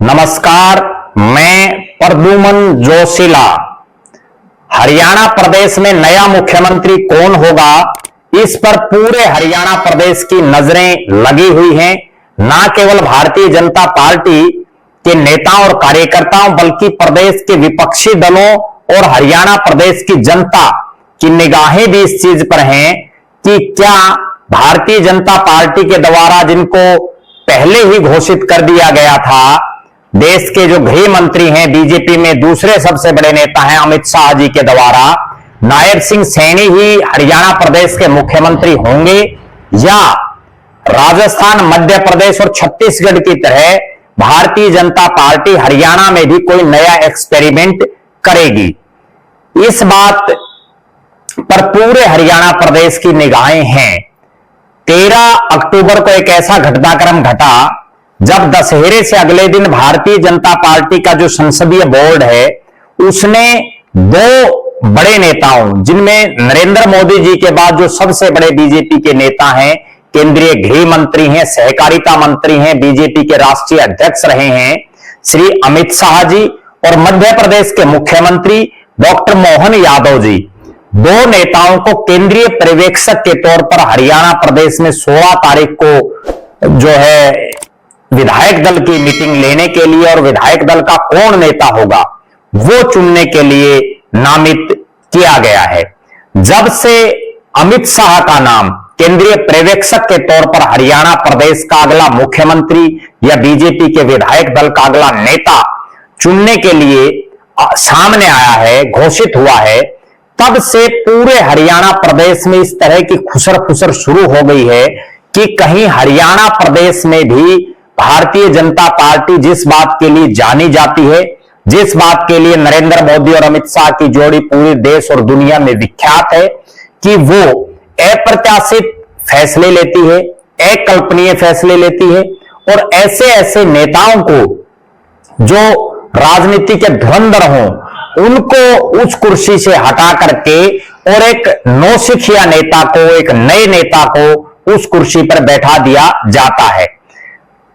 नमस्कार, मैं प्रद्युमन जोशीला। हरियाणा प्रदेश में नया मुख्यमंत्री कौन होगा, इस पर पूरे हरियाणा प्रदेश की नजरें लगी हुई हैं। न केवल भारतीय जनता पार्टी के नेताओं और कार्यकर्ताओं बल्कि प्रदेश के विपक्षी दलों और हरियाणा प्रदेश की जनता की निगाहें भी इस चीज पर हैं कि क्या भारतीय जनता पार्टी के द्वारा, जिनको पहले ही घोषित कर दिया गया था, देश के जो गृह मंत्री हैं, बीजेपी में दूसरे सबसे बड़े नेता हैं अमित शाह जी के द्वारा, नायब सिंह सैनी ही हरियाणा प्रदेश के मुख्यमंत्री होंगे या राजस्थान, मध्य प्रदेश और छत्तीसगढ़ की तरह भारतीय जनता पार्टी हरियाणा में भी कोई नया एक्सपेरिमेंट करेगी। इस बात पर पूरे हरियाणा प्रदेश की निगाहें हैं। 13 अक्टूबर को एक ऐसा घटनाक्रम घटा जब दशहरे से अगले दिन भारतीय जनता पार्टी का जो संसदीय बोर्ड है, उसने दो बड़े नेताओं, जिनमें नरेंद्र मोदी जी के बाद जो सबसे बड़े बीजेपी के नेता हैं, केंद्रीय गृह मंत्री हैं, सहकारिता मंत्री हैं, बीजेपी के राष्ट्रीय अध्यक्ष रहे हैं श्री अमित शाह जी, और मध्य प्रदेश के मुख्यमंत्री डॉक्टर मोहन यादव जी, दो नेताओं को केंद्रीय पर्यवेक्षक के तौर पर हरियाणा प्रदेश में 16 तारीख को जो है विधायक दल की मीटिंग लेने के लिए और विधायक दल का कौन नेता होगा वो चुनने के लिए नामित किया गया है। जब से अमित शाह का नाम केंद्रीय पर्यवेक्षक के तौर पर हरियाणा प्रदेश का अगला मुख्यमंत्री या बीजेपी के विधायक दल का अगला नेता चुनने के लिए सामने आया है, घोषित हुआ है, तब से पूरे हरियाणा प्रदेश में इस तरह की खुसर फुसर शुरू हो गई है कि कहीं हरियाणा प्रदेश में भी भारतीय जनता पार्टी जिस बात के लिए जानी जाती है, जिस बात के लिए नरेंद्र मोदी और अमित शाह की जोड़ी पूरे देश और दुनिया में विख्यात है कि वो अप्रत्याशित फैसले लेती है, अकल्पनीय फैसले लेती है, और ऐसे ऐसे नेताओं को जो राजनीति के धुरंधर हों उनको उस कुर्सी से हटा करके और एक नौसिखिया नेता को, एक नए नेता को उस कुर्सी पर बैठा दिया जाता है।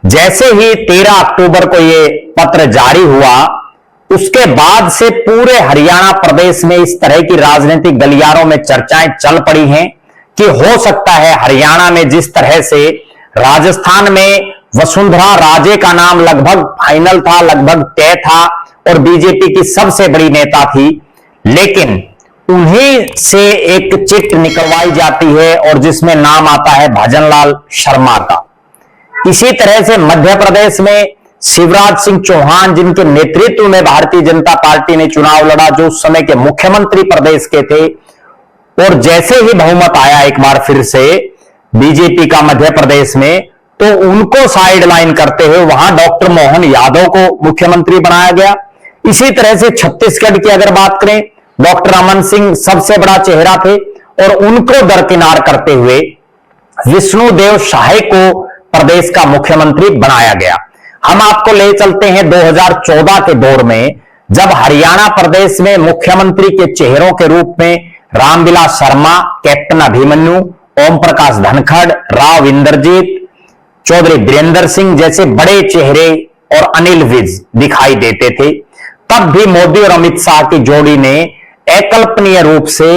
जैसे ही 13 अक्टूबर को यह पत्र जारी हुआ, उसके बाद से पूरे हरियाणा प्रदेश में इस तरह की राजनीतिक गलियारों में चर्चाएं चल पड़ी हैं कि हो सकता है हरियाणा में जिस तरह से राजस्थान में वसुंधरा राजे का नाम लगभग फाइनल था, लगभग तय था और बीजेपी की सबसे बड़ी नेता थी, लेकिन उन्हीं से एक चिट निकलवाई जाती है और जिसमें नाम आता है भजनलाल शर्मा का। इसी तरह से मध्य प्रदेश में शिवराज सिंह चौहान, जिनके नेतृत्व में भारतीय जनता पार्टी ने चुनाव लड़ा, जो उस समय के मुख्यमंत्री प्रदेश के थे, और जैसे ही बहुमत आया एक बार फिर से बीजेपी का मध्य प्रदेश में, तो उनको साइडलाइन करते हुए वहां डॉक्टर मोहन यादव को मुख्यमंत्री बनाया गया। इसी तरह से छत्तीसगढ़ की अगर बात करें, डॉक्टर रमन सिंह सबसे बड़ा चेहरा थे और उनको दरकिनार करते हुए विष्णुदेव साय को प्रदेश का मुख्यमंत्री बनाया गया। हम आपको ले चलते हैं 2014 के दौर में, जब हरियाणा प्रदेश में मुख्यमंत्री के चेहरों के रूप में रामविलास शर्मा, कैप्टन अभिमन्यु, ओम प्रकाश धनखड़, राव इंद्रजीत, चौधरी वीरेंद्र सिंह जैसे बड़े चेहरे और अनिल विज दिखाई देते थे। तब भी मोदी और अमित शाह की जोड़ी ने अकल्पनीय रूप से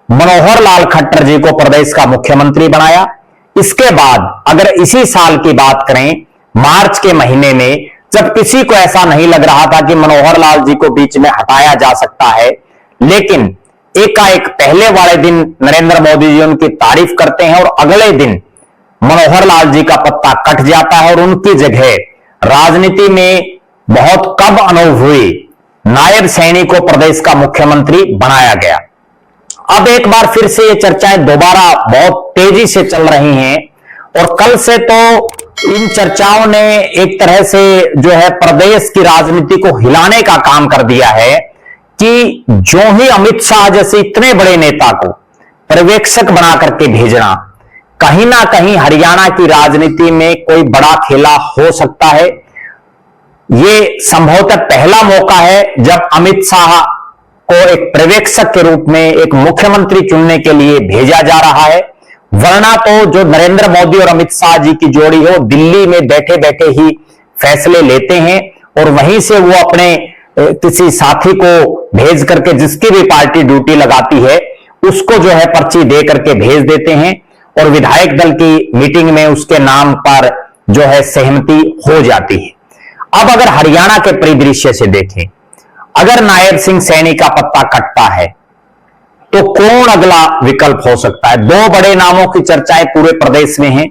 मनोहर लाल खट्टर जी को प्रदेश का मुख्यमंत्री बनाया। इसके बाद अगर इसी साल की बात करें, मार्च के महीने में, जब किसी को ऐसा नहीं लग रहा था कि मनोहर लाल जी को बीच में हटाया जा सकता है, लेकिन एकाएक पहले वाले दिन नरेंद्र मोदी जी उनकी तारीफ करते हैं और अगले दिन मनोहर लाल जी का पत्ता कट जाता है और उनकी जगह राजनीति में बहुत कम अनुभवी नायब सैनी को प्रदेश का मुख्यमंत्री बनाया गया। अब एक बार फिर से ये चर्चाएं दोबारा बहुत तेजी से चल रही हैं और कल से तो इन चर्चाओं ने एक तरह से जो है प्रदेश की राजनीति को हिलाने का काम कर दिया है कि जो ही अमित शाह जैसे इतने बड़े नेता को पर्यवेक्षक बना करके भेजना, कहीं ना कहीं हरियाणा की राजनीति में कोई बड़ा खेला हो सकता है। ये संभवतः पहला मौका है जब अमित शाह को एक पर्यवेक्षक के रूप में एक मुख्यमंत्री चुनने के लिए भेजा जा रहा है, वरना तो जो नरेंद्र मोदी और अमित शाह जी की जोड़ी है वो दिल्ली में बैठे बैठे ही फैसले लेते हैं और वहीं से वो अपने किसी साथी को भेज करके, जिसकी भी पार्टी ड्यूटी लगाती है, उसको जो है पर्ची दे करके भेज देते हैं और विधायक दल की मीटिंग में उसके नाम पर जो है सहमति हो जाती है। अब अगर हरियाणा के परिदृश्य से देखें, अगर नायब सिंह सैनी का पत्ता कटता है तो कौन अगला विकल्प हो सकता है? दो बड़े नामों की चर्चाएं पूरे प्रदेश में हैं,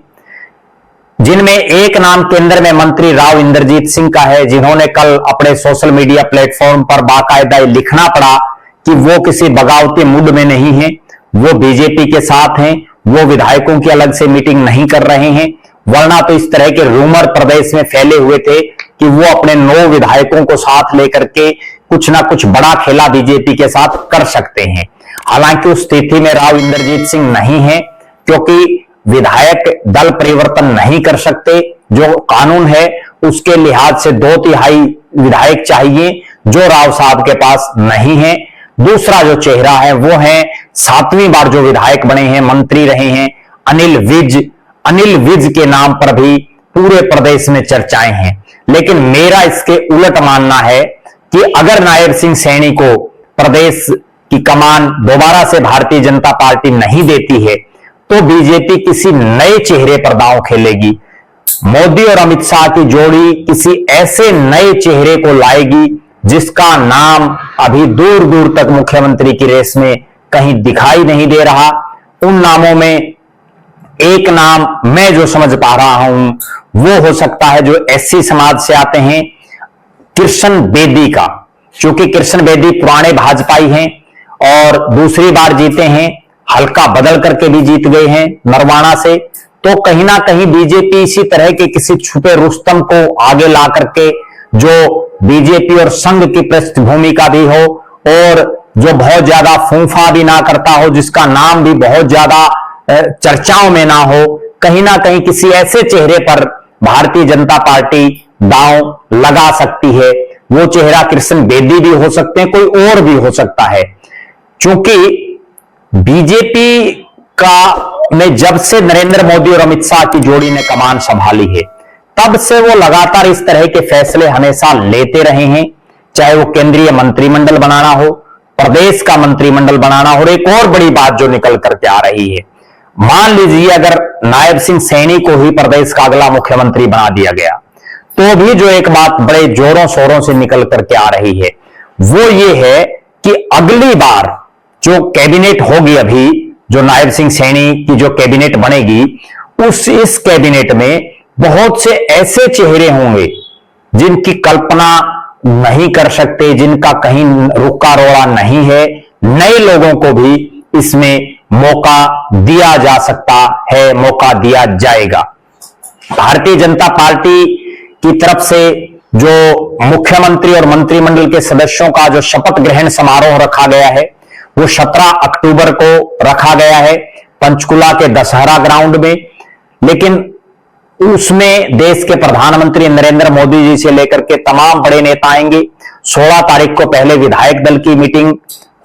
जिनमें एक नाम केंद्र में मंत्री राव इंद्रजीत सिंह का है, जिन्होंने कल अपने सोशल मीडिया प्लेटफॉर्म पर बाकायदा लिखना पड़ा कि वो किसी बगावती मूड में नहीं है, वो बीजेपी के साथ हैं, वो विधायकों की अलग से मीटिंग नहीं कर रहे हैं। वरना तो इस तरह के रूमर प्रदेश में फैले हुए थे कि वो अपने 9 विधायकों को साथ लेकर के कुछ ना कुछ बड़ा खेला बीजेपी के साथ कर सकते हैं। हालांकि उस स्थिति में राव इंद्रजीत सिंह नहीं है, क्योंकि विधायक दल परिवर्तन नहीं कर सकते। जो कानून है उसके लिहाज से 2/3 विधायक चाहिए, जो राव साहब के पास नहीं है। दूसरा जो चेहरा है वो है 7वीं बार जो विधायक बने हैं, मंत्री रहे हैं, अनिल विज। अनिल विज के नाम पर भी पूरे प्रदेश में चर्चाएं हैं। लेकिन मेरा इसके उलट मानना है कि अगर नायब सिंह सैनी को प्रदेश की कमान दोबारा से भारतीय जनता पार्टी नहीं देती है तो बीजेपी किसी नए चेहरे पर दांव खेलेगी। मोदी और अमित शाह की जोड़ी किसी ऐसे नए चेहरे को लाएगी जिसका नाम अभी दूर दूर तक मुख्यमंत्री की रेस में कहीं दिखाई नहीं दे रहा। उन नामों में एक नाम मैं जो समझ पा रहा हूं वो हो सकता है जो एससी समाज से आते हैं, कृष्ण बेदी का। क्योंकि कृष्ण बेदी पुराने भाजपाई हैं और दूसरी बार जीते हैं, हल्का बदल करके भी जीत गए हैं नरवाना से। तो कहीं ना कहीं बीजेपी इसी तरह के किसी छुपे रुस्तम को आगे ला करके, जो बीजेपी और संघ की पृष्ठभूमि का भी हो और जो बहुत ज्यादा फूंफा भी ना करता हो, जिसका नाम भी बहुत ज्यादा चर्चाओं में ना हो, कहीं ना कहीं किसी ऐसे चेहरे पर भारतीय जनता पार्टी दांव लगा सकती है। वो चेहरा कृष्ण बेदी भी हो सकते हैं, कोई और भी हो सकता है। क्योंकि बीजेपी का में जब से नरेंद्र मोदी और अमित शाह की जोड़ी ने कमान संभाली है, तब से वो लगातार इस तरह के फैसले हमेशा लेते रहे हैं। चाहे वो केंद्रीय मंत्रिमंडल बनाना हो, प्रदेश का मंत्रिमंडल बनाना हो। और एक और बड़ी बात जो निकल करके आ रही है, मान लीजिए अगर नायब सिंह सैनी को ही प्रदेश का अगला मुख्यमंत्री बना दिया गया, तो भी जो एक बात बड़े जोरों शोरों से निकल करके आ रही है वो ये है कि अगली बार जो कैबिनेट होगी, अभी जो नायब सिंह सैनी की जो कैबिनेट बनेगी, इस कैबिनेट में बहुत से ऐसे चेहरे होंगे जिनकी कल्पना नहीं कर सकते, जिनका कहीं रुका रोड़ा नहीं है। नए लोगों को भी इसमें मौका दिया जा सकता है, मौका दिया जाएगा। भारतीय जनता पार्टी की तरफ से जो मुख्यमंत्री और मंत्रिमंडल के सदस्यों का जो शपथ ग्रहण समारोह रखा गया है वो 17 अक्टूबर को रखा गया है पंचकुला के दशहरा ग्राउंड में। लेकिन उसमें देश के प्रधानमंत्री नरेंद्र मोदी जी से लेकर के तमाम बड़े नेता आएंगे। 16 तारीख को पहले विधायक दल की मीटिंग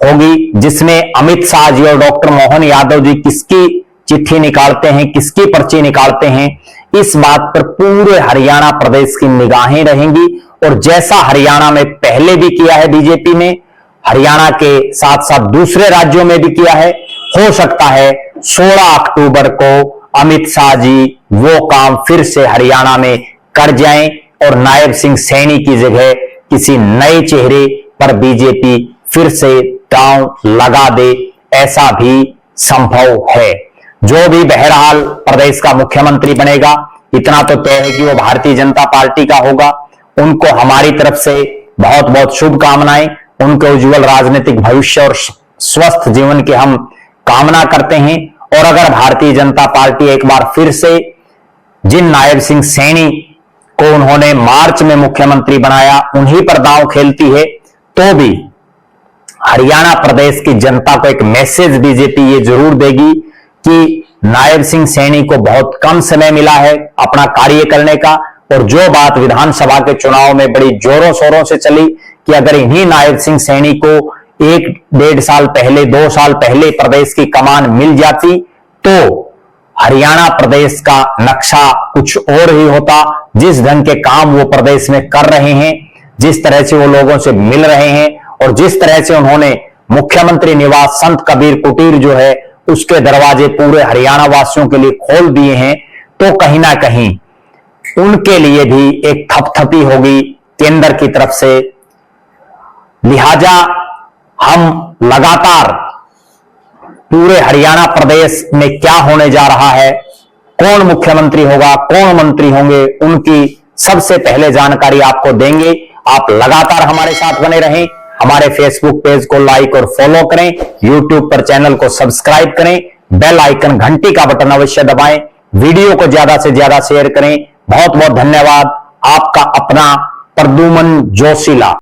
होगी, जिसमें अमित शाह जी और डॉक्टर मोहन यादव जी किसकी चिट्ठी निकालते हैं, किसकी पर्ची निकालते हैं, इस बात पर पूरे हरियाणा प्रदेश की निगाहें रहेंगी। और जैसा हरियाणा में पहले भी किया है बीजेपी ने, हरियाणा के साथ साथ दूसरे राज्यों में भी किया है, हो सकता है 16 अक्टूबर को अमित शाह जी वो काम फिर से हरियाणा में कर जाएं और नायब सिंह सैनी की जगह किसी नए चेहरे पर बीजेपी फिर से दांव लगा दे, ऐसा भी संभव है। जो भी बहरहाल प्रदेश का मुख्यमंत्री बनेगा, इतना तो तय है कि वो भारतीय जनता पार्टी का होगा। उनको हमारी तरफ से बहुत बहुत शुभकामनाएं, उनके उज्जवल राजनीतिक भविष्य और स्वस्थ जीवन की हम कामना करते हैं। और अगर भारतीय जनता पार्टी एक बार फिर से जिन नायब सिंह सैनी को उन्होंने मार्च में मुख्यमंत्री बनाया उन्हीं पर दांव खेलती है, तो भी हरियाणा प्रदेश की जनता को एक मैसेज बीजेपी ये जरूर देगी कि नायब सिंह सैनी को बहुत कम समय मिला है अपना कार्य करने का। और जो बात विधानसभा के चुनाव में बड़ी जोरों शोरों से चली कि अगर इन्हीं नायब सिंह सैनी को 1-1.5 साल पहले, 2 साल पहले प्रदेश की कमान मिल जाती तो हरियाणा प्रदेश का नक्शा कुछ और ही होता। जिस ढंग के काम वो प्रदेश में कर रहे हैं, जिस तरह से वो लोगों से मिल रहे हैं और जिस तरह से उन्होंने मुख्यमंत्री निवास संत कबीर कुटीर जो है उसके दरवाजे पूरे हरियाणा वासियों के लिए खोल दिए हैं, तो कहीं ना कहीं उनके लिए भी एक थपथपी होगी केंद्र की तरफ से। लिहाजा हम लगातार पूरे हरियाणा प्रदेश में क्या होने जा रहा है, कौन मुख्यमंत्री होगा, कौन मंत्री होंगे, उनकी सबसे पहले जानकारी आपको देंगे। आप लगातार हमारे साथ बने रहें। हमारे फेसबुक पेज को लाइक और फॉलो करें, यूट्यूब पर चैनल को सब्सक्राइब करें, बेल आइकन घंटी का बटन अवश्य दबाएं, वीडियो को ज्यादा से ज्यादा शेयर करें। बहुत बहुत धन्यवाद। आपका अपना प्रद्युमन जोशीला।